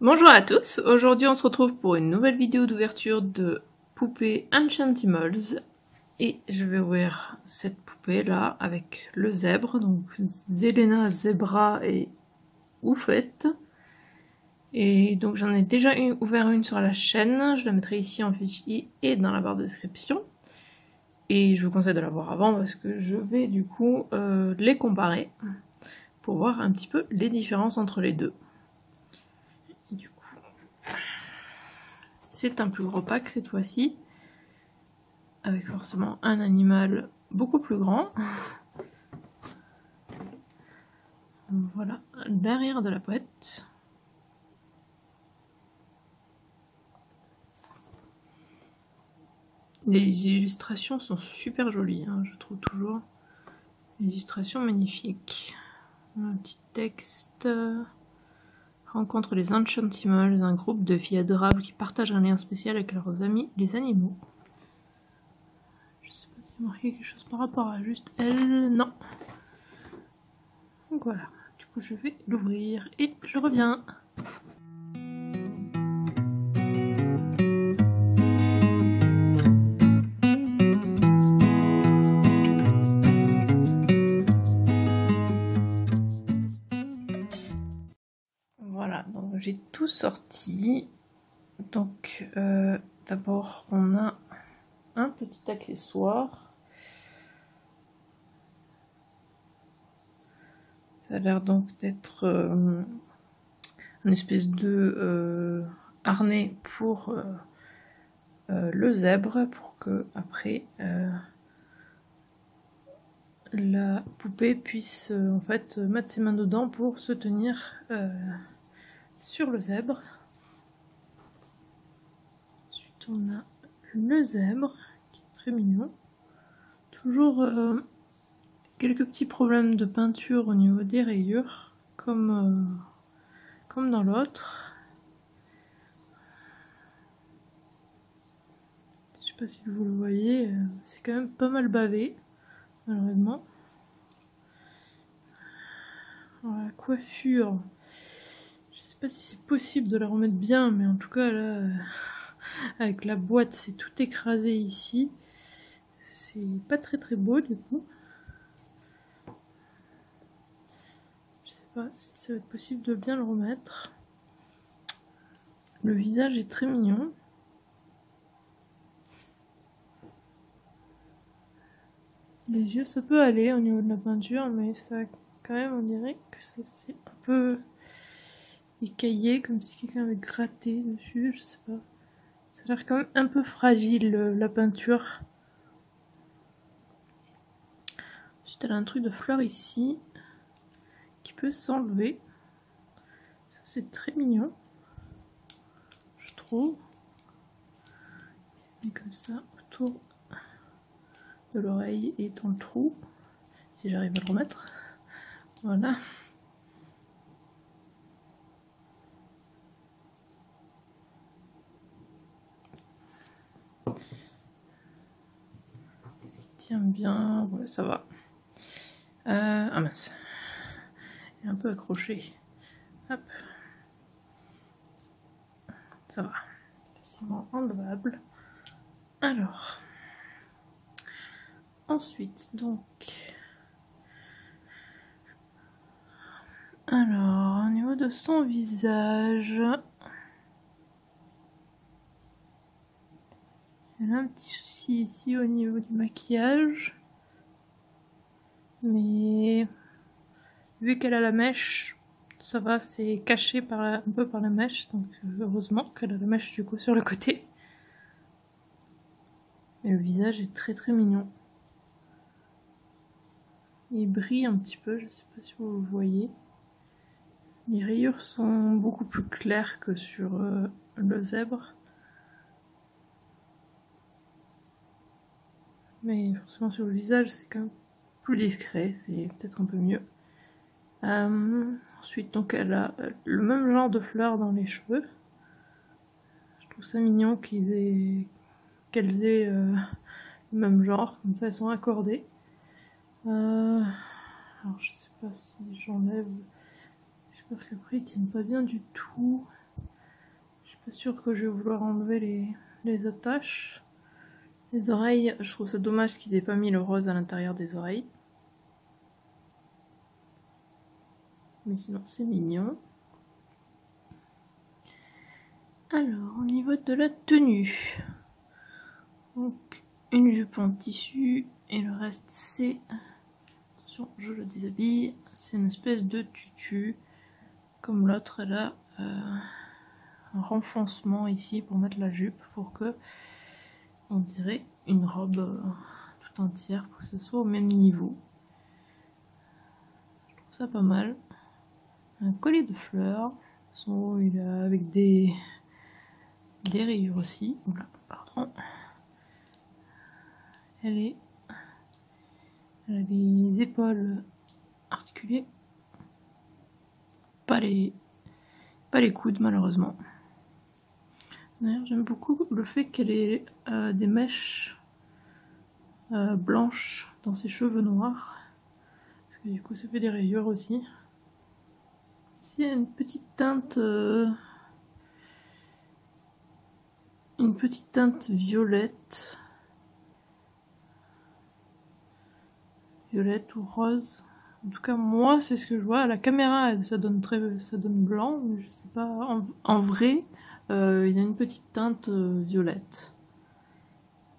Bonjour à tous, aujourd'hui on se retrouve pour une nouvelle vidéo d'ouverture de poupée Enchantimals et je vais ouvrir cette poupée là avec le zèbre, donc Zelena, Zebra et Oufette. Et donc j'en ai déjà ouvert une sur la chaîne, je la mettrai ici en fichier et dans la barre de description. Et je vous conseille de la voir avant parce que je vais du coup les comparer pour voir un petit peu les différences entre les deux. Et du coup, c'est un plus gros pack cette fois-ci, avec forcément un animal beaucoup plus grand. Voilà l'arrière de la boîte. Les illustrations sont super jolies, hein, je trouve toujours. Illustrations magnifiques. Un petit texte. Rencontre les Enchantimals, un groupe de filles adorables qui partagent un lien spécial avec leurs amis, les animaux. Je sais pas s'il y a marqué quelque chose par rapport à juste elle. Non. Donc voilà. Du coup, je vais l'ouvrir et je reviens. Voilà, donc j'ai tout sorti. Donc d'abord on a un petit accessoire. Ça a l'air donc d'être une espèce de harnais pour le zèbre, pour que après la poupée puisse en fait mettre ses mains dedans pour se tenir sur le zèbre. Ensuite on a le zèbre qui est très mignon. Toujours quelques petits problèmes de peinture au niveau des rayures, comme dans l'autre. Je sais pas si vous le voyez, c'est quand même pas mal bavé, malheureusement. Alors, la coiffure, je sais pas si c'est possible de la remettre bien, mais en tout cas là, avec la boîte, c'est tout écrasé ici. C'est pas très beau du coup. Je sais pas si ça va être possible de bien le remettre. Le visage est très mignon. Les yeux, ça peut aller au niveau de la peinture, mais ça, quand même, on dirait que ça c'est un peu écaillé, comme si quelqu'un avait gratté dessus, je sais pas. Ça a l'air quand même un peu fragile, la peinture. Ensuite, elle a un truc de fleur ici, qui peut s'enlever. Ça, c'est très mignon, je trouve. Il se met comme ça, autour de l'oreille et dans le trou, si j'arrive à le remettre. Voilà. Il tient bien, ouais, ça va. Ah mince, il est un peu accroché. Hop. Ça va, facilement enlevable. Alors, ensuite, donc... Alors, au niveau de son visage... Elle a un petit souci ici au niveau du maquillage. Mais... vu qu'elle a la mèche, ça va, c'est caché par un peu par la mèche. Donc heureusement qu'elle a la mèche du coup sur le côté. Et le visage est très mignon. Il brille un petit peu, je sais pas si vous le voyez. Les rayures sont beaucoup plus claires que sur le zèbre. Mais forcément sur le visage c'est quand même plus discret, c'est peut-être un peu mieux. Ensuite donc elle a le même genre de fleurs dans les cheveux. Je trouve ça mignon qu'elles aient le même genre, comme ça elles sont accordées. Alors je sais pas si j'enlève, j'espère qu'après ils tiennent pas bien du tout. pas sûre que je vais vouloir enlever les attaches. Les oreilles, je trouve ça dommage qu'ils aient pas mis le rose à l'intérieur des oreilles. Mais sinon c'est mignon. Alors, au niveau de la tenue, donc une jupe en tissu et le reste c'est, attention je le déshabille, c'est une espèce de tutu, comme l'autre elle a un renfoncement ici pour mettre la jupe, pour que on dirait une robe tout entière, pour que ce soit au même niveau. Je trouve ça pas mal. Un collier de fleurs, il est avec des rayures aussi. Oula, pardon. Elle a les épaules articulées, pas les coudes malheureusement. D'ailleurs j'aime beaucoup le fait qu'elle ait des mèches blanches dans ses cheveux noirs, parce que du coup ça fait des rayures aussi. Il y a une petite teinte violette ou rose. En tout cas moi c'est ce que je vois à la caméra, ça donne blanc, mais je sais pas, en vrai il y a une petite teinte violette,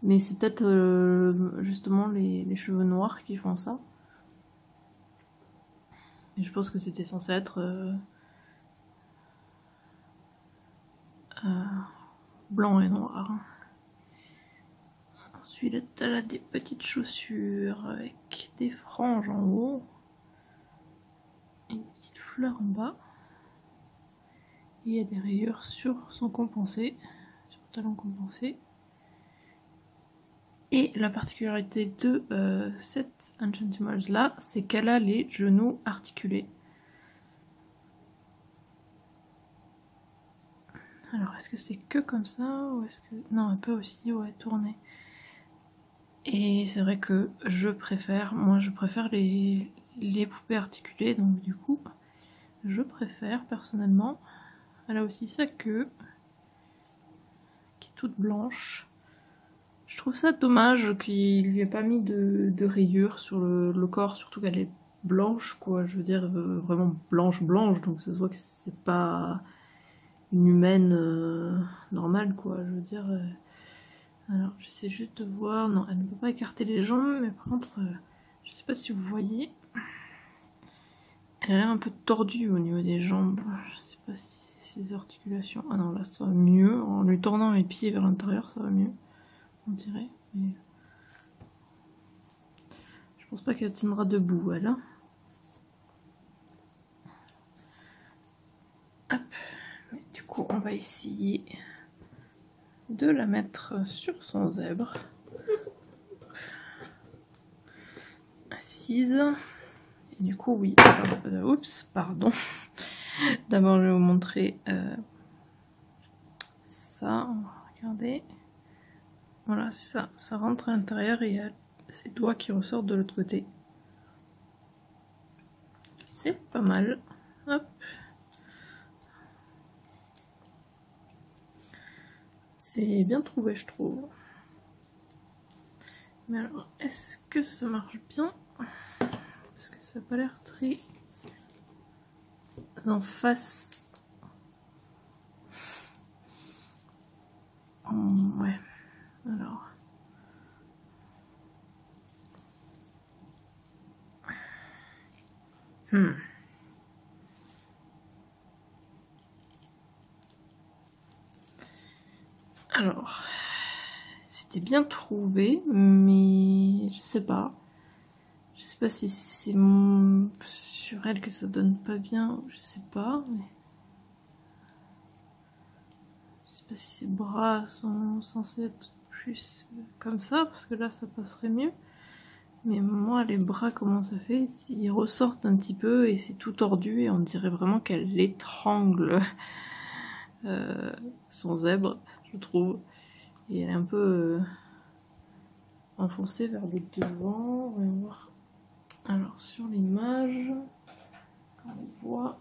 mais c'est peut-être justement les cheveux noirs qui font ça. Et je pense que c'était censé être blanc et noir. Ensuite, elle a des petites chaussures avec des franges en haut et une petite fleur en bas. Et il y a des rayures sur son compensé, sur le talon compensé. Et la particularité de cette Enchantimals là, c'est qu'elle a les genoux articulés. Alors est-ce que c'est que comme ça ou est-ce que... Non, elle peut aussi tourner. Et c'est vrai que je préfère les poupées articulées, donc du coup je préfère personnellement. Elle a aussi sa queue qui est toute blanche. Je trouve ça dommage qu'il lui ait pas mis de rayures sur le corps, surtout qu'elle est blanche quoi, je veux dire vraiment blanche, donc ça se voit que c'est pas une humaine normale quoi, je veux dire. Alors j'essaie juste de voir, non elle ne peut pas écarter les jambes, mais par contre je sais pas si vous voyez, elle a l'air un peu tordue au niveau des jambes, je sais pas si c'est ses articulations, ah non là ça va mieux, en lui tournant les pieds vers l'intérieur ça va mieux, on dirait, mais je pense pas qu'elle tiendra debout elle. Hein. Hop, mais du coup on va essayer de la mettre sur son zèbre, assise, et du coup oui, oups, pardon, d'abord je vais vous montrer ça, on va regarder, voilà c'est ça, ça rentre à l'intérieur et il y a ses doigts qui ressortent de l'autre côté, c'est pas mal, hop. C'est bien trouvé je trouve. Mais alors, est-ce que ça marche bien? Parce que ça n'a pas l'air très en face. Ouais, alors. Alors, c'était bien trouvé, mais je sais pas. Je sais pas si c'est sur elle que ça donne pas bien, je sais pas. Mais... je sais pas si ses bras sont censés être plus comme ça, parce que là ça passerait mieux. Mais moi les bras, comment ça fait? Ils ressortent un petit peu et c'est tout tordu et on dirait vraiment qu'elle étrangle son zèbre, je trouve. Et elle est un peu enfoncée vers le devant. On va voir. Alors sur l'image, on voit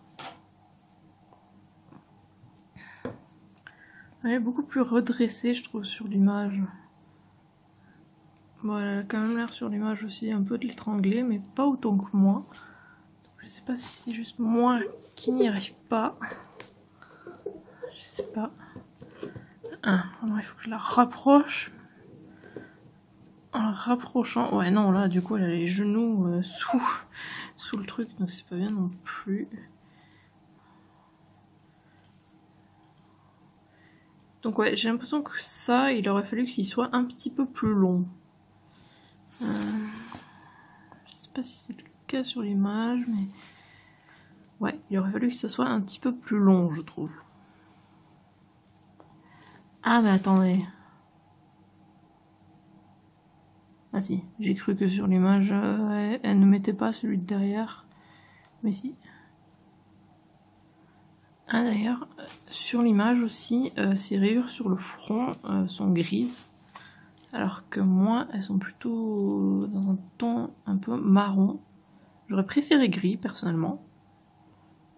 Elle est beaucoup plus redressée, je trouve, sur l'image. Bon, elle a quand même l'air sur l'image aussi un peu de l'étrangler, mais pas autant que moi. Donc, je sais pas si c'est juste moi qui n'y arrive pas. Je sais pas. Ah, il faut que je la rapproche. En la rapprochant... Ouais, non, là, du coup, elle a les genoux sous le truc, donc c'est pas bien non plus. Donc ouais, j'ai l'impression que ça, il aurait fallu qu'il soit un petit peu plus long. Je sais pas si c'est le cas sur l'image, mais... Ouais, il aurait fallu que ça soit un petit peu plus long, je trouve. Ah, mais attendez. Ah si, j'ai cru que sur l'image, elle ne mettait pas celui de derrière. Mais si. Ah d'ailleurs, sur l'image aussi, ces rayures sur le front sont grises. Alors que moi, elles sont plutôt dans un ton un peu marron. J'aurais préféré gris, personnellement.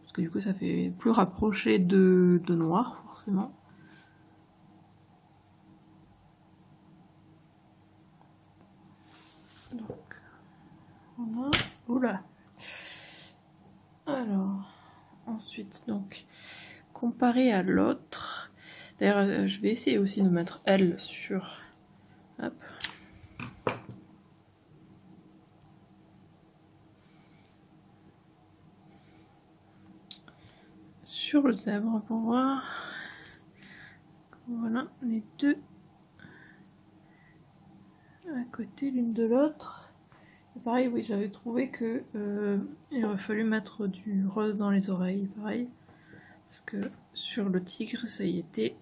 Parce que du coup, ça fait plus rapproché de noir, forcément. Donc, voilà. Oula. Alors, ensuite, donc, comparé à l'autre. D'ailleurs, je vais essayer aussi de mettre elle sur... Hop. Sur le zèbre pour voir. Voilà, les deux à côté l'une de l'autre. Pareil, oui, j'avais trouvé que il aurait fallu mettre du rose dans les oreilles, pareil. Parce que sur le tigre, ça y était.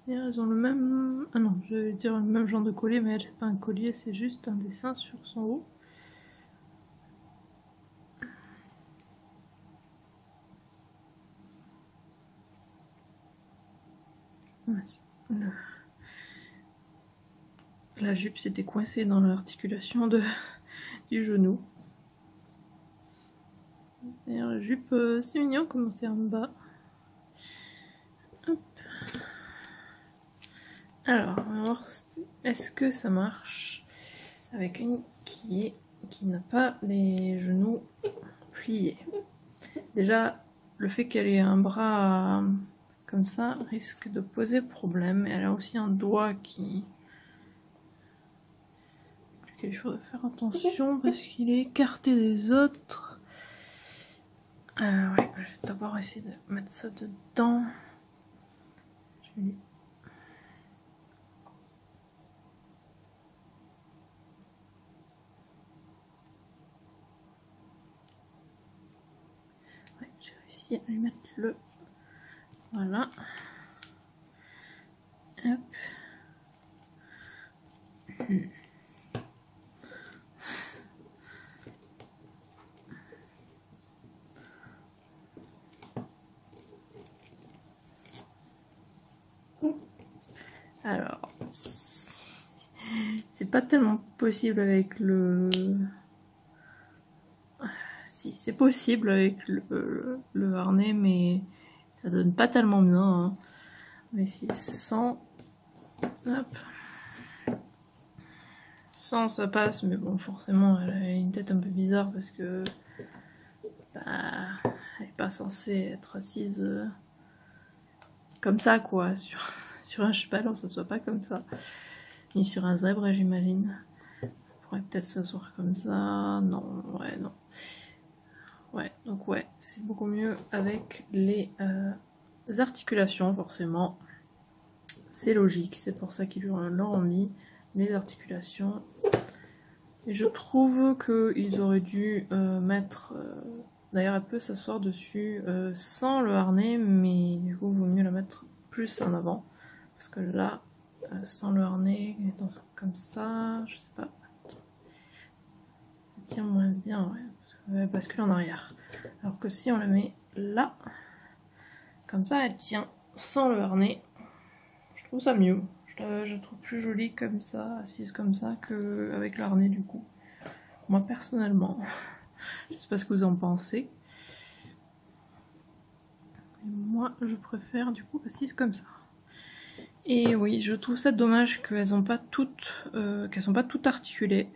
Et elles ont le même... Ah non, je vais dire le même genre de collier, mais elle, c'est pas un collier, c'est juste un dessin sur son haut. La jupe s'était coincée dans l'articulation du genou. D'ailleurs, la jupe, c'est mignon comment c'est en bas. Hop. Alors, on va voir est-ce que ça marche avec une qui n'a pas les genoux pliés. Déjà, le fait qu'elle ait un bras comme ça risque de poser problème. Elle a aussi un doigt qui... Il faudrait faire attention parce qu'il est écarté des autres. Ouais, je vais d'abord essayer de mettre ça dedans. Ouais, j'ai réussi à lui mettre le... Voilà. Hop. Alors, c'est pas tellement possible avec le... Si, c'est possible avec le harnais, mais ça donne pas tellement bien. Hein. Mais si, sans... Hop. Sans, ça passe, mais bon, forcément, elle a une tête un peu bizarre parce que... Bah, elle est pas censée être assise comme ça, quoi, sur un cheval, on s'assoit pas comme ça. Ni sur un zèbre, j'imagine. On pourrait peut-être s'asseoir comme ça. Non, ouais, non. Ouais, donc ouais, c'est beaucoup mieux avec les articulations, forcément. C'est logique, c'est pour ça qu'ils leur ont mis les articulations. Et je trouve qu'ils auraient dû mettre... D'ailleurs, elle peut s'asseoir dessus sans le harnais, mais du coup, il vaut mieux la mettre plus en avant. Parce que là, sans le harnais, comme ça, je sais pas. Elle tient moins bien, ouais, parce qu'elle bascule en arrière. Alors que si on la met là, comme ça, elle tient sans le harnais. Je trouve ça mieux. Je la trouve plus jolie comme ça, assise comme ça, qu'avec le harnais du coup. moi personnellement. Je sais pas ce que vous en pensez. Moi je préfère du coup assises comme ça. Et oui, je trouve ça dommage qu'elles sont pas toutes articulées.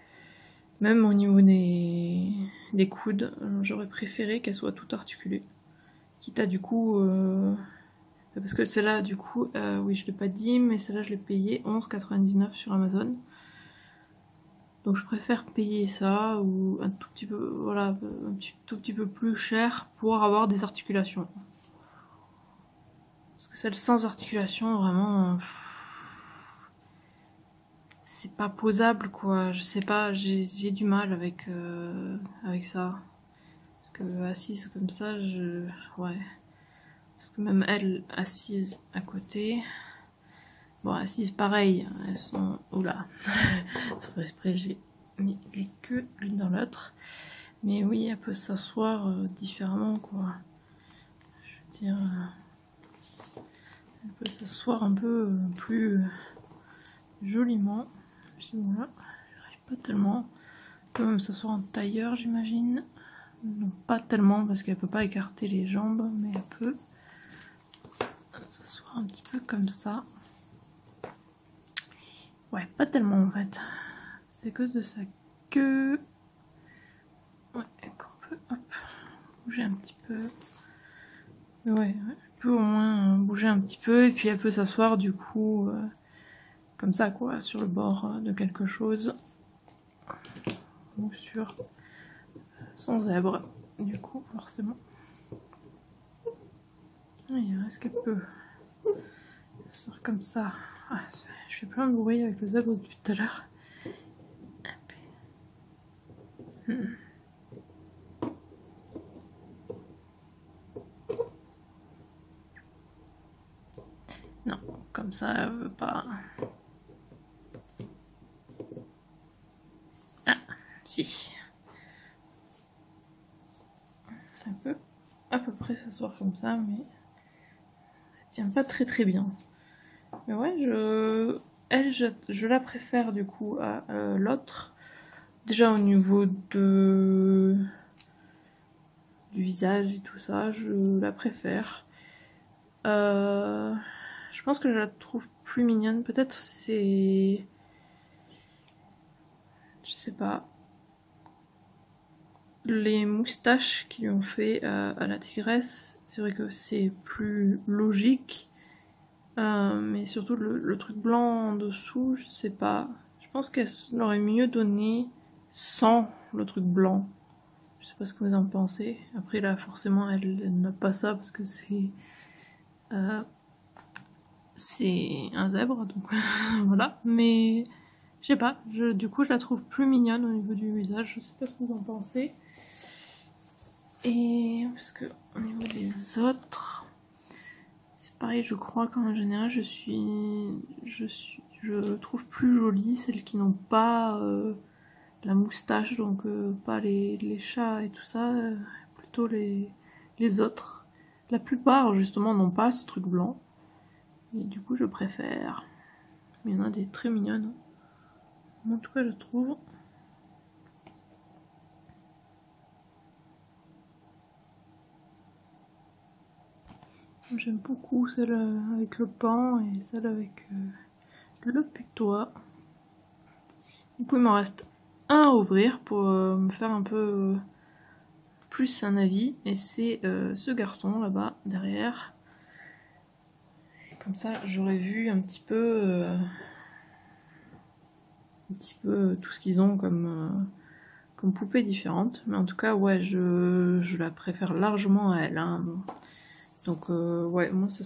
Même au niveau des coudes, j'aurais préféré qu'elles soient toutes articulées. Quitte à du coup... parce que celle-là, du coup, oui je l'ai pas dit, mais celle-là je l'ai payée 11,99 sur Amazon. Donc je préfère payer ça, ou un tout petit peu, voilà, tout petit peu plus cher pour avoir des articulations. Parce que celle sans articulation, vraiment... c'est pas posable quoi, je sais pas, j'ai du mal avec ça. Parce que assise comme ça, ouais. Parce que même elle, assise à côté... Bon, assises pareil, elles sont... Oula, ça fait exprès, j'ai mis les queues l'une dans l'autre. Mais oui, elle peut s'asseoir différemment quoi. Je veux dire... elle peut s'asseoir un peu plus joliment. Puis voilà, j'arrive pas tellement. Elle peut même s'asseoir en tailleur, j'imagine. Non, pas tellement parce qu'elle peut pas écarter les jambes, mais elle peut s'asseoir un petit peu comme ça. Ouais, pas tellement en fait. C'est à cause de sa queue. Ouais, qu'on peut hop, bouger un petit peu. Mais ouais, elle peut au moins bouger un petit peu et puis elle peut s'asseoir du coup comme ça quoi, sur le bord de quelque chose. Ou sur son zèbre, du coup, forcément. Il reste qu'elle peut s'asseoir comme ça. Ah, je fais plein de bruit avec le zèbre depuis tout à l'heure. Non, comme ça, elle veut pas. Ah, si. Elle peut à peu près s'asseoir comme ça, mais elle tient pas très bien. Mais ouais, je la préfère du coup à l'autre. Déjà au niveau du visage et tout ça, je la préfère. Je pense que je la trouve plus mignonne. Peut-être c'est... je sais pas. Les moustaches qu'ils ont fait à la tigresse, c'est vrai que c'est plus logique. Mais surtout le truc blanc en dessous, je sais pas. Je pense qu'elle l'aurait mieux donné sans le truc blanc. Je sais pas ce que vous en pensez. Après là forcément elle n'a pas ça parce que c'est un zèbre, donc voilà. Mais je sais pas, du coup je la trouve plus mignonne au niveau du visage. Je sais pas ce que vous en pensez. Et parce que au niveau des autres, c'est pareil, je crois qu'en général je trouve plus jolies celles qui n'ont pas la moustache, donc pas les chats et tout ça, plutôt les autres. La plupart justement n'ont pas ce truc blanc. Et du coup je préfère. Mais il y en a des très mignonnes. En tout cas je trouve. J'aime beaucoup celle avec le pan et celle avec le putois. Du coup il m'en reste un à ouvrir pour me faire un peu plus un avis. Et c'est ce garçon là-bas derrière. Et comme ça j'aurais vu un petit peu tout ce qu'ils ont comme poupées différentes. Mais en tout cas ouais, je la préfère largement à elle. Hein. Donc ouais, moi je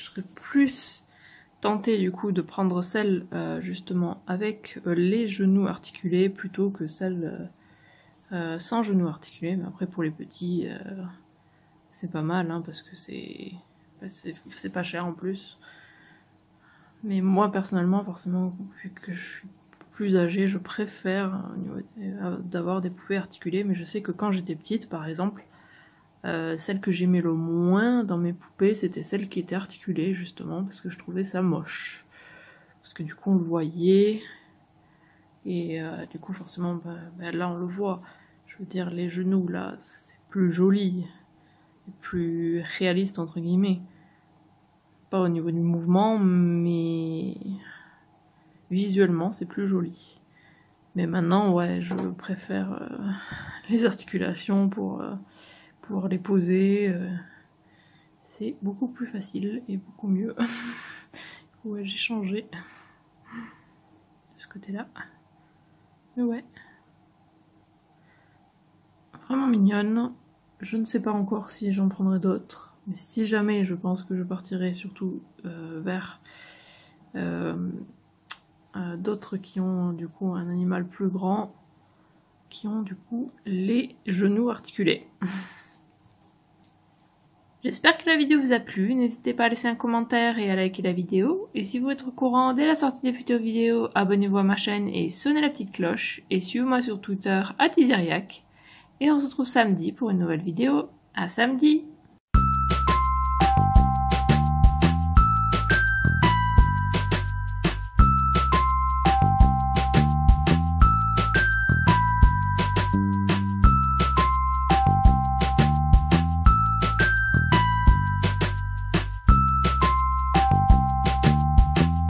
serais plus tentée du coup de prendre celle justement avec les genoux articulés plutôt que celle sans genoux articulés. Mais après pour les petits c'est pas mal hein, parce que c'est pas cher en plus. Mais moi personnellement forcément vu que je suis plus âgée, je préfère d'avoir des poupées articulées. Mais je sais que quand j'étais petite par exemple, celle que j'aimais le moins dans mes poupées, c'était celle qui était articulée, justement, parce que je trouvais ça moche. Parce que du coup, on le voyait, Et du coup forcément là on le voit, je veux dire les genoux là c'est plus joli, plus réaliste entre guillemets. Pas au niveau du mouvement mais visuellement c'est plus joli. Mais maintenant ouais je préfère les articulations pour les poser. C'est beaucoup plus facile et beaucoup mieux. Ouais, j'ai changé de ce côté-là. Mais ouais. Vraiment mignonne. Je ne sais pas encore si j'en prendrai d'autres. Mais si jamais, je pense que je partirai surtout vers d'autres qui ont du coup un animal plus grand, qui ont du coup les genoux articulés. J'espère que la vidéo vous a plu, n'hésitez pas à laisser un commentaire et à liker la vidéo. Et si vous êtes au courant dès la sortie des futures vidéos, abonnez-vous à ma chaîne et sonnez la petite cloche. Et suivez-moi sur Twitter @isiriac. Et on se retrouve samedi pour une nouvelle vidéo. À samedi!